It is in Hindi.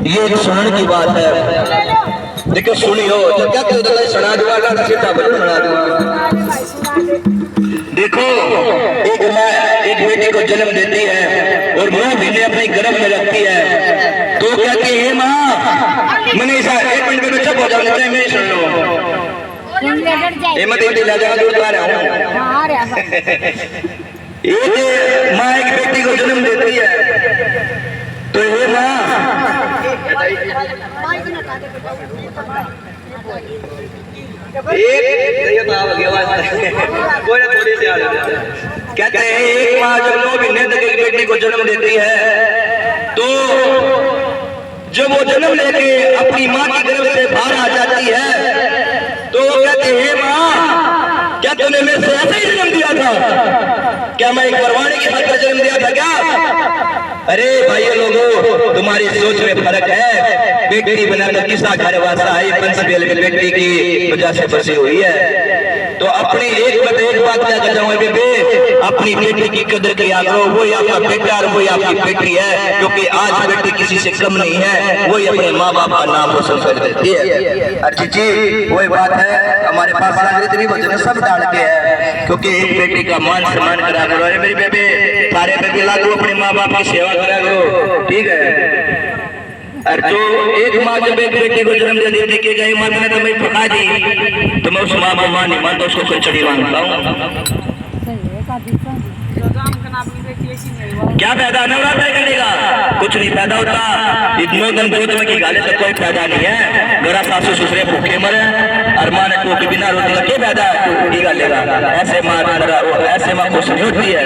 ये एक सुनने की बात है। देखो सुनियो तो क्या सुना दूंगा देखो एक बेटी को जन्म देती है और मुंह भी अपने गर्भ में रखती है तो कहती है माँ मैंने एक मिनट में चुप हो जाओ मेरी सुन लो हिम्मत ला जाओ एक माँ एक बेटी को जन्म देती है तो ये माँ कहते हैं एक माँ जब 9 महीने तक एक बेटी को जन्म देती है तो जब वो जन्म लेके अपनी माँ की गर्भ से बाहर आ जाती है तो वो कहते हैं माँ क्या तूने मेरे से ऐसे ही जन्म दिया था? क्या मैं एक परवाने की खातिर जन्म दिया था क्या? अरे भाइयों लोगों तुम्हारी सोच में फर्क है। बेटी बनाकर किसा घर वासा है पंचबेल में बेटी की वजह से बसी हुई है तो अपनी एक बात क्या कर जाऊँ बेबे अपनी बेटी की कदर किया करो। वही आपका बेटा और वही आपकी बेटी है क्योंकि आज बेटी किसी से कम नहीं है। वही अपने माँ बाप का नाम रोशन कर देती है। अर्जी जी वही बात है हमारे पास इतनी वजह सब डाल के है क्योंकि एक बेटी का मान सम्मान करा करो। अरे मेरी बेबे सारे बेबी लागू अपने माँ बाप की सेवा करा करो ठीक है। और जो एक माँ जब एक बेटी को जन्म दे देती कि गई माँ ने तुम्हें पका दी तो मैं उस माँ को माँ नहीं मानता उसको खिचड़ी मानता हूँ। क्या फायदा नवरात्र करेगा कुछ नहीं पैदा होता। इतने दिन दूध में की गाले तक कोई फायदा नहीं है। मेरा सासू ससुरे भूखे मरे और माँ ने टोके बिना रोटी का क्या फायदा की गालेगा। ऐसे माँ खुश नहीं होती है।